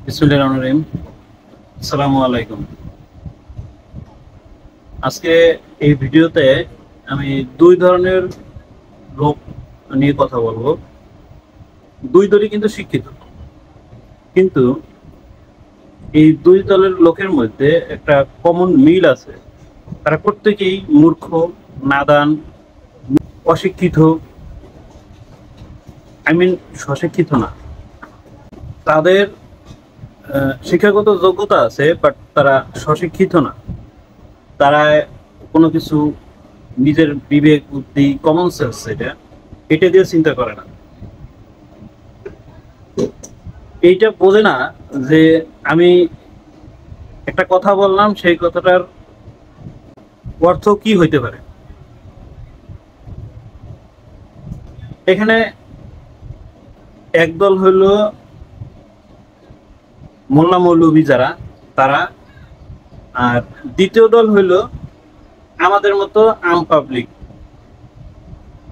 বিসমিল্লাহির রহমানির রহিম। আসসালামু আলাইকুম। আজকে এই ভিডিওতে আমি দুই ধরনের লোক নিয়ে কথা বলবো। দুই দলই কিন্তু শিক্ষিত, কিন্তু এই দুই দলের লোকের মধ্যে একটা কমন মিল আছে। তারা প্রত্যেকেই মূর্খ, নাদান, অশিক্ষিত, সশিক্ষিত না। তাদের শিক্ষাগত যোগ্যতা আছে, বাট তারা সশিক্ষিত না। তারা কোনো কিছু নিজের বিবেক, বুদ্ধি, কমন সেন্স এটা দিয়ে চিন্তা করে না। এইটা বোঝে না যে আমি একটা কথা বললাম, সেই কথাটার অর্থ কি হইতে পারে। এখানে একদল হইল মোল্লা মৌলবী যারা, তারা। আর দ্বিতীয় দল হইল আমাদের মতো আম পাবলিক,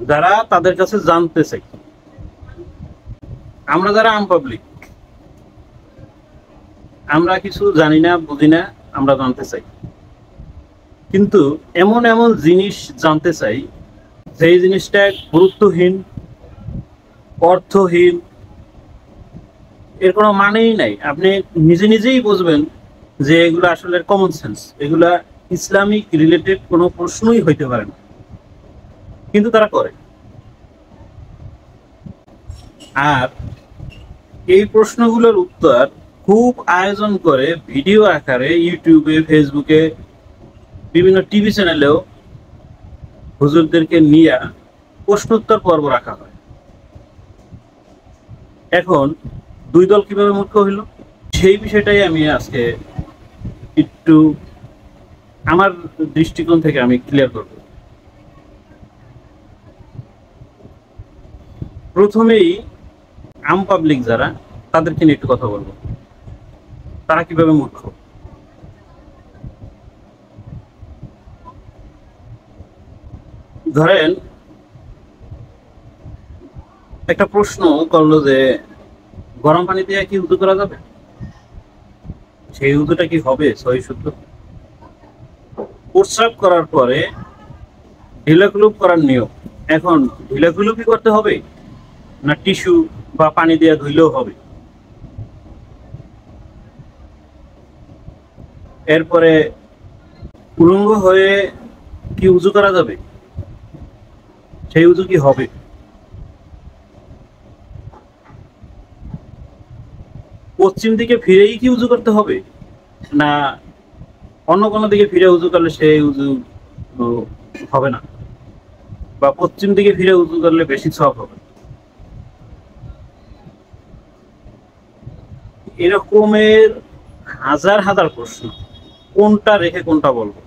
যারা তাদের কাছে জানতে চাই। আমরা যারা আম পাবলিক, আমরা কিছু জানি না, বুঝি না, আমরা জানতে চাই। কিন্তু এমন এমন জিনিস জানতে চাই যেই জিনিসটা গুরুত্বহীন, অর্থহীন, এর কোনো মানেই নাই। আপনি নিজে নিজেই বুঝবেন যে এগুলো আসলে কমন সেন্স, এগুলা ইসলামিক রিলেটেড কোনো প্রশ্নই হইতে পারে না, কিন্তু তারা করে। আর এই প্রশ্নগুলোর উত্তর খুব আয়োজন করে ভিডিও আকারে ইউটিউবে, ফেসবুকে, বিভিন্ন টিভি চ্যানেলেও হুজুরদেরকে নিয়ে প্রশ্নোত্তর পর্ব রাখা হয়। এখন দুই দল কিভাবে মূর্খ হইল, সেই বিষয়টাই আমি আজকে একটু আমার দৃষ্টিকোণ থেকে আমি ক্লিয়ার করব। প্রথমেই আম পাবলিক যারা, তাদেরকে নিয়ে একটু কথা বলবো, তারা কিভাবে মূর্খ। ধরেন একটা প্রশ্ন করলো যে গরম পানি দিয়ে কি উদু করা যাবে, সেই উদুটা কি হবে সহি শুদ্ধ? প্রস্রাব করার পরে ঢিলাকুলুপ করার নিয়ম, এখন ঢিলাকুলুপই করতে হবে না টিস্যু বা পানি দিয়ে ধুইলেও হবে? এরপরে উলঙ্গ হয়ে কি উজু করা যাবে, সেই উজু কি হবে? পশ্চিম দিকে ফিরেই কি উজু করতে হবে, না অন্য কোনো দিকে ফিরে উজু করলে সেই উজু হবে না, বা পশ্চিম দিকে ফিরে উজু করলে বেশি সওয়াব হবে? এরকমের হাজার হাজার প্রশ্ন, কোনটা রেখে কোনটা বলবো?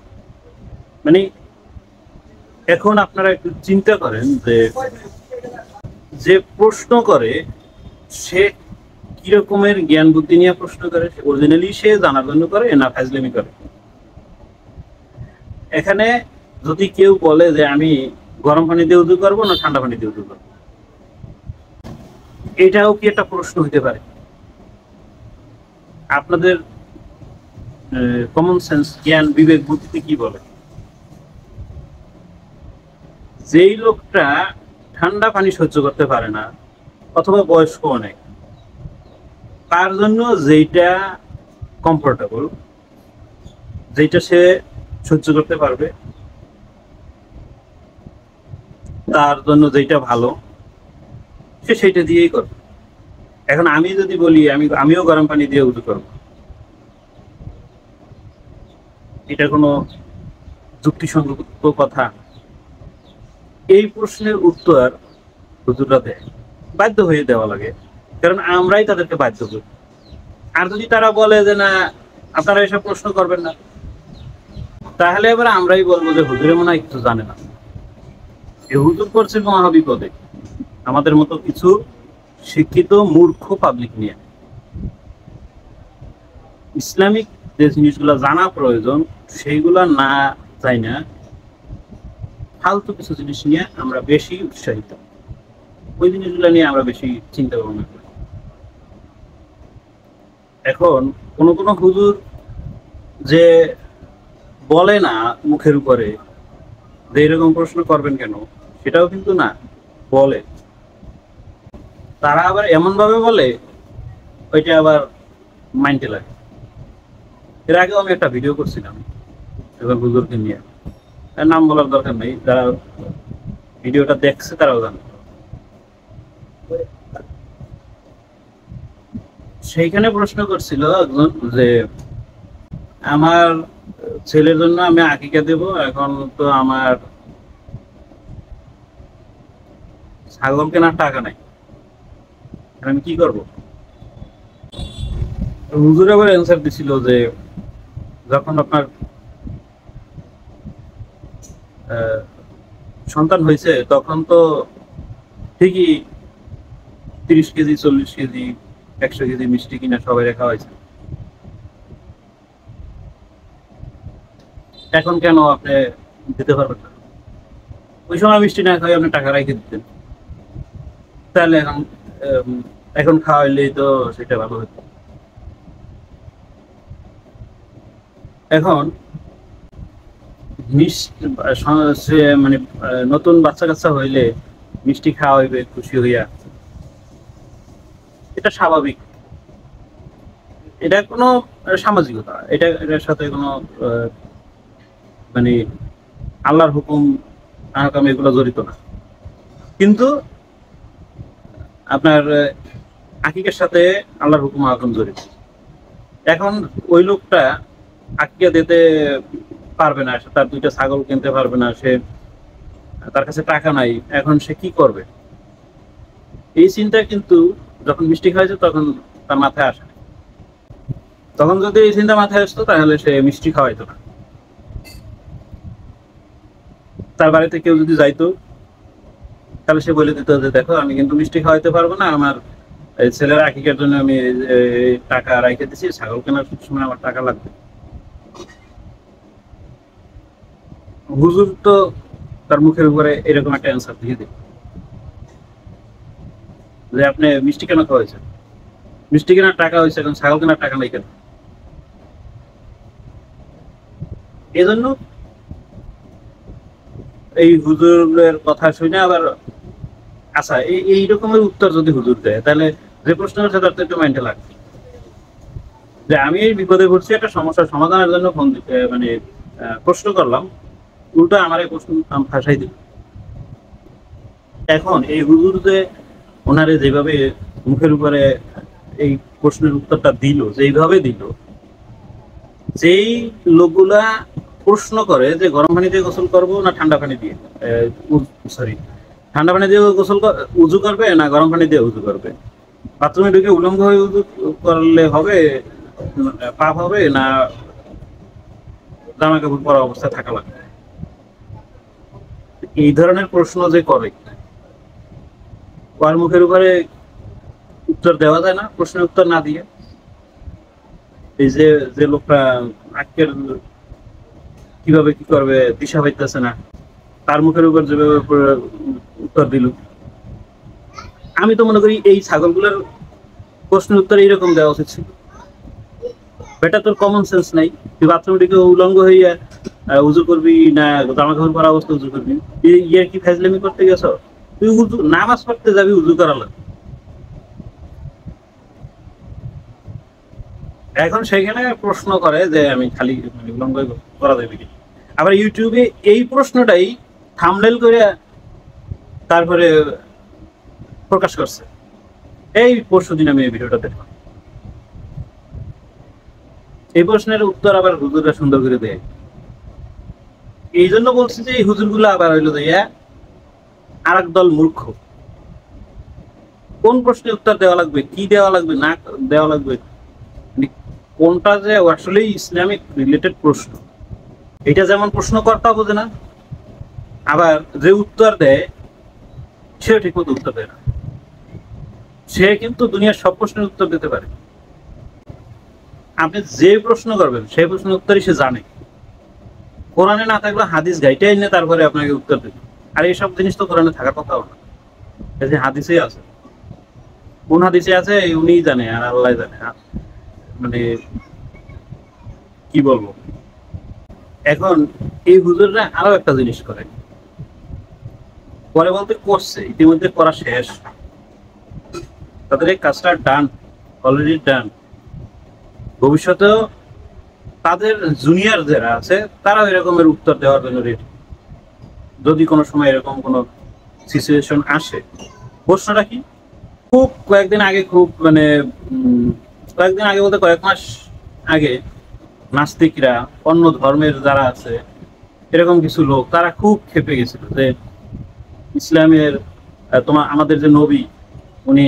মানে এখন আপনারা একটু চিন্তা করেন যে যে প্রশ্ন করে সে কিরকমের জ্ঞান বুদ্ধি নিয়ে প্রশ্ন করে, অরিজিনালি সে জানার জন্য করে না ফাজলামি করে? এখানে যদি কেউ বলে যে আমি গরম পানি দিয়ে উজু করবো না ঠান্ডা পানি দিয়ে উজু করবো, এটাও কি একটা প্রশ্ন হতে পারে? আপনাদের কমন সেন্স, জ্ঞান, বিবেক, বুদ্ধিতে কি বলে? যেই লোকটা ঠান্ডা পানি সহ্য করতে পারে না, অথবা বয়স্ক অনেক, তার জন্য যেইটা কমফোর্টেবল, যেটা সে সহ্য করতে পারবে, তার জন্য যেটা ভালো, সে সেইটা দিয়েই করবে। এখন আমি যদি বলি আমিও গরম পানি দিয়ে উজু করবো, এটা কোনো যুক্তিসঙ্গত কথা? এই প্রশ্নের উত্তর হুজুররা দেয়, বাধ্য হয়ে দেওয়া লাগে, কারণ আমরাই তাদেরকে বাধ্য করি। আর যদি তারা বলে যে না, আপনারা এসব প্রশ্ন করবেন না, তাহলে এবার আমরাই বলবো যে হুজুরে মনে হয় কিছু জানে না। এ হুজুর করছে মহাবিপদে আমাদের মতো কিছু শিক্ষিত মূর্খ পাবলিক নিয়ে। ইসলামিক যে জিনিসগুলো জানা প্রয়োজন, সেইগুলা না চাই না, ফালতু কিছু জিনিস নিয়ে আমরা বেশি উৎসাহিত, ওই জিনিসগুলো নিয়ে আমরা বেশি চিন্তা ভাবনা করি। এখন কোন কোন হুজুর যে বলে না মুখের উপরে যে এরকম প্রশ্ন করবেন কেন, সেটাও কিন্তু না, বলে। তারা আবার এমন ভাবে বলে ওইটা আবার মাইন্ডে লাগে। এর আগেও আমি একটা ভিডিও করছিলাম একজন হুজুরকে নিয়ে, নাম বলার দরকার নেই, যারা ভিডিওটা দেখছে তারাও জানে। সেইখানে প্রশ্ন করছিল একজন যে আমার ছেলের জন্য আমি আকিকা দেব, এখন তো আমার ছাগল কেনার টাকা নাই, আমি কি করব? হুজুর আবার অ্যান্সার দিছিল যে যখন আপনার সন্তান হয়েছে তখন তো ঠিকই 30 কেজি 40 কেজি 100 কেজি মিষ্টি কিনা সবাই রেখা হয়েছে, এখন কেন আপনি দিতে পারবেন না? ওই সময় মিষ্টি না খাই আপনি টাকা রেখে দিতেন, তাহলে এখন খাওয়াইলেই তো সেটা ভালো হতো। এখন সে মানে নতুন বাচ্চা কাচ্চা হইলে মিষ্টি খাওয়া হইবে খুশি হইয়া, এটা স্বাভাবিক। এটা কোনো সামাজিকতা, এটার সাথে কোনো মানে আল্লাহর হুকুম আহকাম এগুলো জড়িত না। কিন্তু আপনার আকিকার সাথে আল্লাহর হুকুম আহকাম জড়িত। এখন ওই লোকটা আকিকা দিতে পারবে না, তার 2টা ছাগল কিনতে পারবে না, সে তার কাছে টাকা নাই, এখন সে কি করবে? এই চিন্তা কিন্তু যখন মিষ্টি খাওয়াইছে তখন তার মাথায় আসে। তখন যদি এই চিন্তা মাথায় আসতো তাহলে সে মিষ্টি খাওয়াইতো না। তার বাড়িতে কেউ যদি যাইতো তাহলে সে বলে দিত যে দেখো আমি কিন্তু মিষ্টি খাওয়াইতে পারবো না, আমার ছেলের আকিকার জন্য আমি টাকা রাইখে দিছি, ছাগল কেনার সময় আমার টাকা লাগবে। হুজুর তো তার মুখের উপরে এরকম একটা অ্যান্সার দিয়ে দিল যে আপনি মিষ্টি কেন খাওয়াইছেন, মিষ্টি কেনার টাকা হয়েছে, এখন ছাগল কেনার টাকা নাই কেন? এই জন্য এই হুজুরের কথা শুনে আবার আচ্ছা এই রকমের উত্তর যদি হুজুর দেয় তাহলে যে প্রশ্ন হচ্ছে তার তো একটু মাইন্ডে লাগবে যে আমি এই বিপদে পড়ছি, একটা সমস্যার সমাধানের জন্য ফোন দিতে মানে প্রশ্ন করলাম, উল্টো আমার এই প্রশ্ন ফাঁসাই দিল। এখন এই হুজুর যে ওনারে যেভাবে মুখের উপরে এই প্রশ্নের উত্তরটা দিল, যেইভাবে দিল, যেই লোকগুলা প্রশ্ন করে যে গরম পানি দিয়ে গোসল করবো না ঠান্ডা পানি দিয়ে, সরি ঠান্ডা পানি দিয়ে গোসল উজু করবে না গরম পানি দিয়ে উজু করবে, বাথরুমে ঢুকে উলঙ্গ হয়ে উজু করলে হবে, পাপ হবে না জামা কাপড় পরা অবস্থায় থাকা লাগবে, এই ধরনের প্রশ্ন যে করে ওর মুখের উপরে উত্তর দেওয়া যায় না, প্রশ্নের উত্তর না দিয়ে। এই যে যে লোকটা আজকের কিভাবে কি করবে দিশা পাইতেছে না, তার মুখের উপর যেভাবে উত্তর দিল, আমি তো মনে করি এই ছাগলগুলোর প্রশ্নের উত্তর এইরকম দেওয়া উচিত ছিল। বেটা তোর কমন সেন্স নাই, তুই বাথরুম দিকে উলঙ্গ হইয়া উজু করবি না জামা কাপড় পরা অবস্থা উজু করবি? ইয়ে কি ফাজলামি করতে গেছো? তুই উজু নামাজ পড়তে যাবি, উজু করা লাগবে। এখন সেখানে প্রশ্ন করে যে আমি খালি উলঙ্গ করা যাবে কি? আবার ইউটিউবে এই প্রশ্নটাই থাম্বনেল করে তারপরে প্রকাশ করছে। এই পরশুদিন আমি এই ভিডিওটা দেখলাম। এই প্রশ্নের উত্তর আবার হুজুররা সুন্দর করে দেয়। এই জন্য বলছি যে এই হুজুরগুলো আবার হইলো যে আর এক দল মূর্খ। কোন প্রশ্নের উত্তর দেওয়া লাগবে, কি দেওয়া লাগবে না দেওয়া লাগবে, কোনটা যে আসলে ইসলামিক রিলেটেড প্রশ্ন, এটা যেমন প্রশ্নকর্তা বোঝে না, আবার যে উত্তর দেয় সে ঠিক মতো উত্তর দেয় না। সে কিন্তু দুনিয়ার সব প্রশ্নের উত্তর দিতে পারে, আপনি যে প্রশ্ন করবেন সেই প্রশ্নের উত্তরই সে জানে। কোরআনে না থাকলে হাদিস গাইটে এনে তারপরে আপনাকে উত্তর দেবে। আর এইসব জিনিস তো কোরআনে থাকার কথাও না, যে হাদিসেই আছে। কোন হাদিসে আছে উনিই জানে আর আল্লাহ জানে। মানে কি বলবো, এখন এই হুজুররা আরো একটা জিনিস করে, পরে বলতে করছে, ইতিমধ্যে করা শেষ, তাদের এই কাজটা ডান, অলরেডি ডান। ভবিষ্যতেও তাদের জুনিয়র যারা আছে তারাও এরকমের উত্তর দেওয়ার জন্য রেডি, যদি কোনো সময় এরকম কোনো সিচুয়েশন আসে। প্রশ্নটা কি, খুব কয়েকদিন আগে, খুব মানে কয়েকদিন আগে বলতে কয়েক মাস আগে, নাস্তিকরা, অন্য ধর্মের যারা আছে এরকম কিছু লোক, তারা খুব ক্ষেপে গেছিল যে ইসলামের আমাদের যে নবী, উনি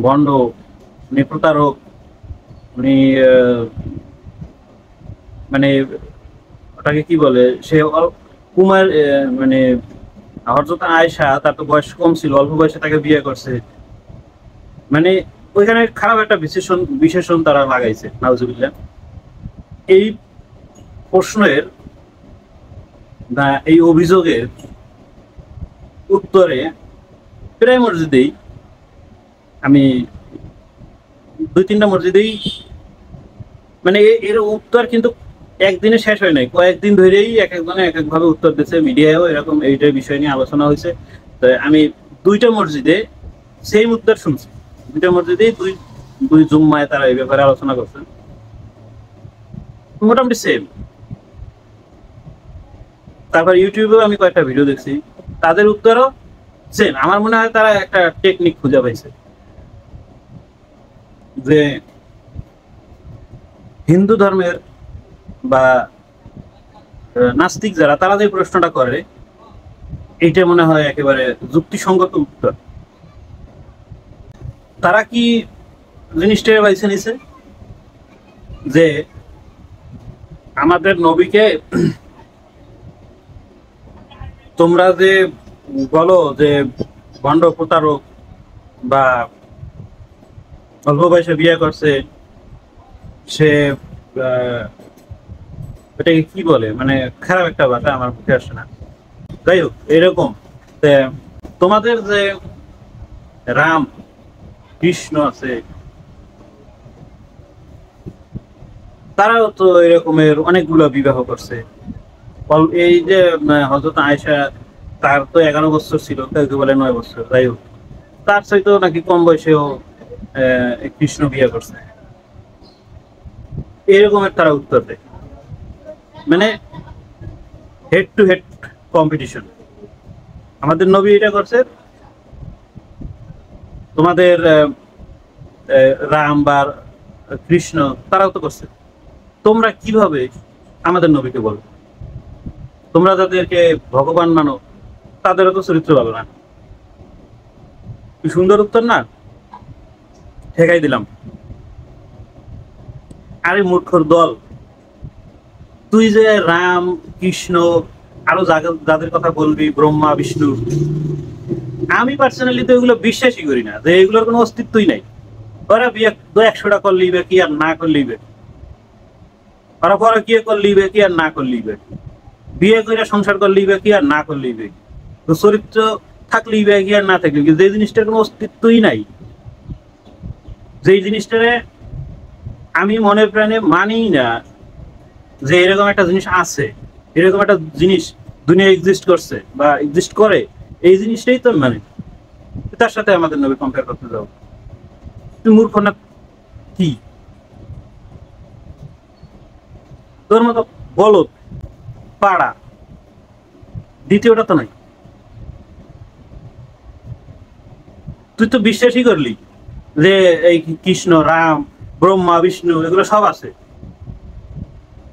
ভণ্ড, উনি প্রতারক, উনি মানে ওটাকে কি বলে, সে কুমার, মানে হযরত আয়েশা, তার তো বয়স কম ছিল, অল্প বয়সে তাকে বিয়ে করছে, মানে ওইখানে খারাপ একটা বিশেষণ তারা লাগাইছে, নাউজুবিল্লাহ। এই প্রশ্নের বা এই অভিযোগের উত্তরে প্রায় মসজিদেই, আমি 2-3টা মসজিদেই, মানে এর উত্তর কিন্তু একদিনে শেষ হয় নাই, কয়েকদিন ধরেই এক একজনে এক একভাবে উত্তর দিচ্ছে, মিডিয়ায়ও এরকম এইটার বিষয় নিয়ে আলোচনা হয়েছে। তো আমি 2টা মসজিদে সেম উত্তর শুনছি, 2টা মসজিদেই দুই জুম্মায় তারা এই ব্যাপারে আলোচনা করছেন, মোটামুটি সেম। তারপর ইউটিউবেও আমি কয়েকটা ভিডিও দেখছি, তাদের উত্তরও সেম। আমার মনে হয় তারা একটা টেকনিক খুঁজে পাইছে, যে হিন্দু ধর্মের বা নাস্তিক যারা, তারা যে প্রশ্নটা করে, এইটা মনে হয় একেবারে যুক্তিসঙ্গত উত্তর। তারা কি জিনিসটা বাইছে নিছে যে আমাদের নবীকে তোমরা যে বলো যে ভণ্ড, প্রতারক, বা অল্প বয়সে বিয়ে করছে, সে এটাকে কি বলে, মানে খারাপ একটা ভাষা, আমার মুখে আসে না, যাই হোক এরকম। তোমাদের যে রাম, কৃষ্ণ আছে, তারাও তো এরকমের অনেকগুলো বিবাহ করছে। এই যে হযরত আয়েশা, তার তো 11 বছর ছিল, কেউ বলে 9 বছর, যাই হোক, তার চাইতেও নাকি কম বয়সেও কৃষ্ণ বিয়ে করছে। এরকমের তারা উত্তর দেয়, মানে হেড টু হেড কম্পিটিশন। আমাদের নবী এটা করছে, তোমাদের রাম বা কৃষ্ণ তারাও তো করছে, তোমরা কিভাবে আমাদের নবীকে বলো? তোমরা যাদেরকে ভগবান মানো, তাদেরও তো চরিত্র ভালো না। কি সুন্দর উত্তর না, ঠেকাই দিলাম। আরে মূর্খর দল, তুই যে রাম, কৃষ্ণ, আরো যাদের কথা বলবি, ব্রহ্মা, বিষ্ণু, আমি পার্সোনালি তো এগুলো বিশ্বাসই করি না, যে এগুলোর কোনো অস্তিত্বই নাই। ওরা বিয়ে 100টা করলিবে কি, আর না করলিবে, ওরা পরকীয়া করলিবে কি, আর না করলিবে, বিয়ে করে সংসার করলিবে কি, আর না করলিবে, তো চরিত্র থাকলিবে কি, আর না থাকলিবে কি, যে জিনিসটার কোনো অস্তিত্বই নাই, যে জিনিসটারে আমি মনে প্রাণে মানি না যে এরকম একটা জিনিস আছে, এরকম একটা জিনিস দুনিয়া এক্সিস্ট করছে বা এক্সিস্ট করে, এই জিনিসটাই তো মানে, তার সাথে আমাদের নবী কম্পেয়ার করতে যাও, তুই মূর্খ না কি? তোর মতো বলদ, পাড়া, দ্বিতীয়টা তো নাই। তুই তো বিশ্বাসই করলি যে এই কৃষ্ণ, রাম, ব্রহ্মা, বিষ্ণু এগুলো সব আছে।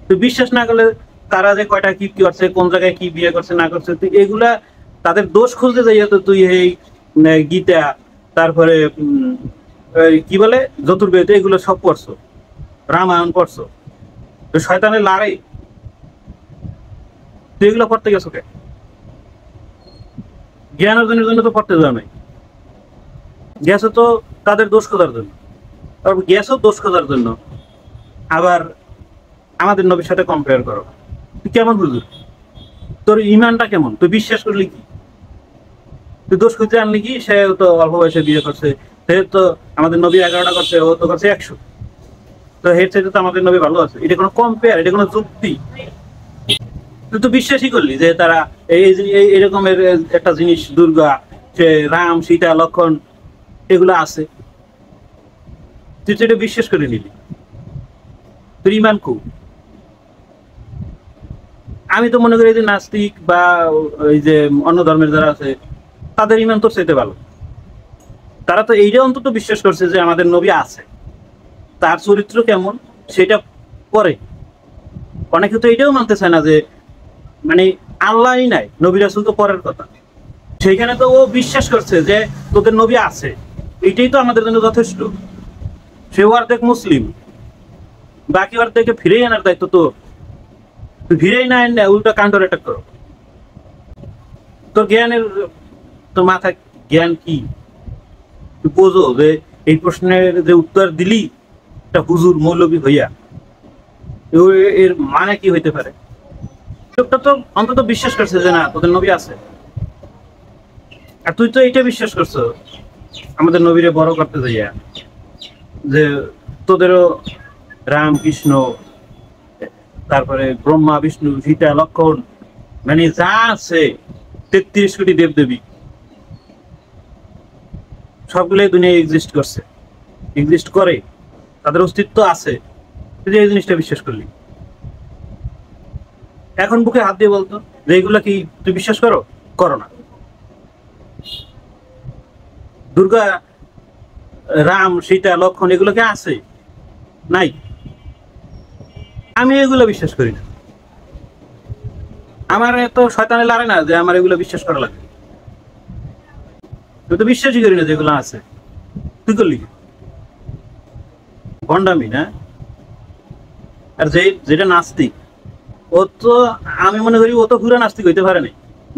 তুই বিশ্বাস না করলে তারা যে কয়টা কি করছে, কোন জায়গায় কি বিয়ে করছে না করছে, তুই এগুলা তাদের দোষ খুঁজতে যাই, তো তুই এই গীতা, তারপরে কি বলে চতুর্বেদ, এগুলো সব পড়ছো, রামায়ণ পড়ছো, তো শয়তানের লড়াই, তুই এগুলো পড়তে গেছো কে? জ্ঞান অর্জনের জন্য তো পড়তে যাও নাই, গেছো তো তাদের দোষ খোঁজার জন্য, গেছো দোষ খোঁজার জন্য, আবার আমাদের নবীর সাথে কম্পেয়ার করো। তুই কেমন বুঝলি? তোর ইমানটা কেমন? তুই বিশ্বাস করলি কি? তুই দোষ খুঁজে আনলি কি? সে তো অল্প বয়সে বিয়ে করছে, সে তো আমাদের নবী 11টা করছে, ও তো করছে 100। তো এর চাইতে তো আমাদের নবী ভালো আছে, এটা কোনো কম্পেয়ার, এটা কোনো যুক্তি? তুই তো বিশ্বাসই করলি যে তারা এরকমের একটা জিনিস, দুর্গা, সে রাম সীতা লক্ষণ এগুলো আছে, তুই তো এটা বিশ্বাস করে নিলি, তোর ইমান কু? আমি তো মনে করি যে নাস্তিক বা ওই যে অন্য ধর্মের যারা আছে তাদের ইমান তোর চাইতে ভালো। তারা তো এইটা অন্তত বিশ্বাস করছে যে আমাদের নবী আছে, তার চরিত্র কেমন সেটা পরে। অনেকে তো এটাও মানতে চায় না যে মানে আল্লাহই নাই, নবী রাসূল তো পরের কথা। সেইখানে তো ও বিশ্বাস করছে যে তোদের নবী আছে, এটাই তো আমাদের জন্য যথেষ্ট। সে অর্ধেক মুসলিম, বাকি অর্ধেকে ফিরেই আনার দায়িত্ব তো। ফিরেই না এনে উল্টা কাউন্টার অ্যাটাক করো। তোর জ্ঞানের, তোর মাথায় জ্ঞান কি? তুই বোঝো যে এই প্রশ্নের যে উত্তর দিলি একটা হুজুর মৌলবী হইয়া, এর মানে কি হইতে পারে? লোকটা তো অন্তত বিশ্বাস করছে যে না তোদের নবী আছে, আর তুই তো এইটা বিশ্বাস করছো আমাদের নবীরে বড় করতে যাইয়া যে তোদেরও রাম কৃষ্ণ, তারপরে ব্রহ্মা বিষ্ণু সীতা লক্ষণ, মানে যা আছে 33 কোটি দেবদেবী সবগুলোই দুনিয়ায় এক্সিস্ট করছে, এক্সিস্ট করে, তাদের অস্তিত্ব আছে, তুই এই জিনিসটা বিশ্বাস করলি। এখন বুকে হাত দিয়ে বলতো যে এইগুলা কি তুই বিশ্বাস করো? করো না। দুর্গা, রাম সীতা লক্ষণ এগুলো কি আছে? নাই। আমি এগুলো বিশ্বাস করি না। আমার এত শয়তানে লারে না যে আমার এগুলো বিশ্বাস করা লাগে। তুই তো বিশ্বাসই করি না যেগুলো আছে, তুই করলি ভণ্ডামি না? আর যেটা নাস্তিক, ও তো, আমি মনে করি ও তো পুরো নাস্তিক হইতে পারে নাই।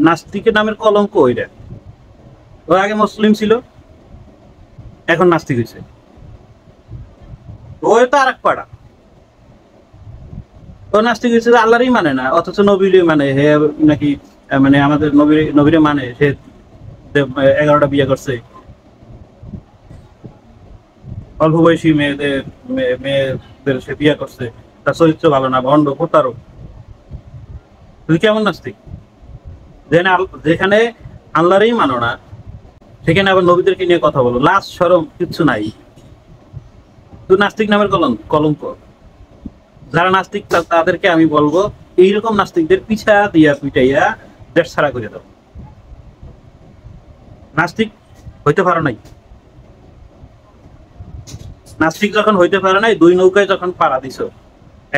নাস্তিকের নামের কলঙ্ক ওইটা। ও আগে মুসলিম ছিল, এখন নাস্তিক হয়েছে। ওই তো আর এক পাড়া। ও নাস্তিক হয়েছে, আল্লাহরই মানে না, অথচ নবীরে মানে, হে নাকি মানে আমাদের নবীরে মানে, সে 11টা বিয়ে করছে, অল্প বয়সী মেয়েদের সে বিয়ে করছে, তার চরিত্র ভালো না, ভণ্ড প্রতারক। তুই কেমন নাস্তিক? যেখানে আল্লাহরই মানো না, সেখানে আবার নবীদেরকে নিয়ে কথা বলো, লাজ শরম কিচ্ছু নাই। তুই নাস্তিক নামের কলঙ্ক। যারা নাস্তিক তাদেরকে আমি বলবো এইরকম নাস্তিকদের পিছা দিয়া পিটাইয়া দেশ ছাড়া করে দাও। নাস্তিক হইতে পারো নাই, নাস্তিক যখন হইতে পারে নাই, দুই নৌকায় যখন পাড়া দিছ,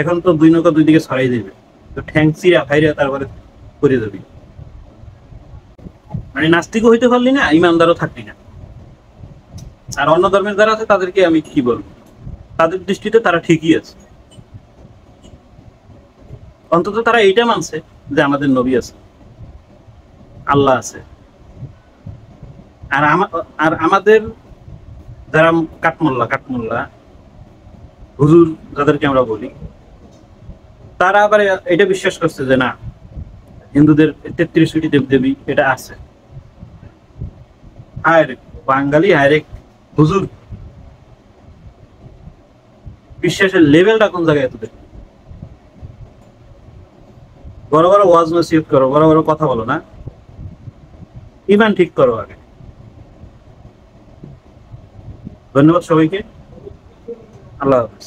এখন তো দুই নৌকা দুই দিকে ছড়াই দেবে, তো ঠ্যাং চিরা ফাইরা তারপরে করে যাবি। মানে নাস্তিকও হইতে পারলি না, ইমানদারও থাকলি না। আর অন্য ধর্মের যারা আছে তাদেরকে আমি কি বলবো, তাদের দৃষ্টিতে তারা ঠিকই আছে, অন্তত তারা এইটা মানছে যে আমাদের নবী আছে, আল্লাহ আছে। আর আমাদের যারা কাঠমোল্লা হুজুর যাদেরকে আমরা বলি, তারা আবার এটা বিশ্বাস করছে যে না হিন্দুদের 33 কোটি দেবদেবী এটা আছে। হায় রে বাঙালি, হায় রে হুজুর, বিশ্বাসের লেভেলটা কোন জায়গায় তোদের? বড় বড় ওয়াজ নসিহত করো, বড় বড় কথা বলো না, ইমান ঠিক করো আগে। ধন্যবাদ সবাইকে, আল্লাহ হাফেজ।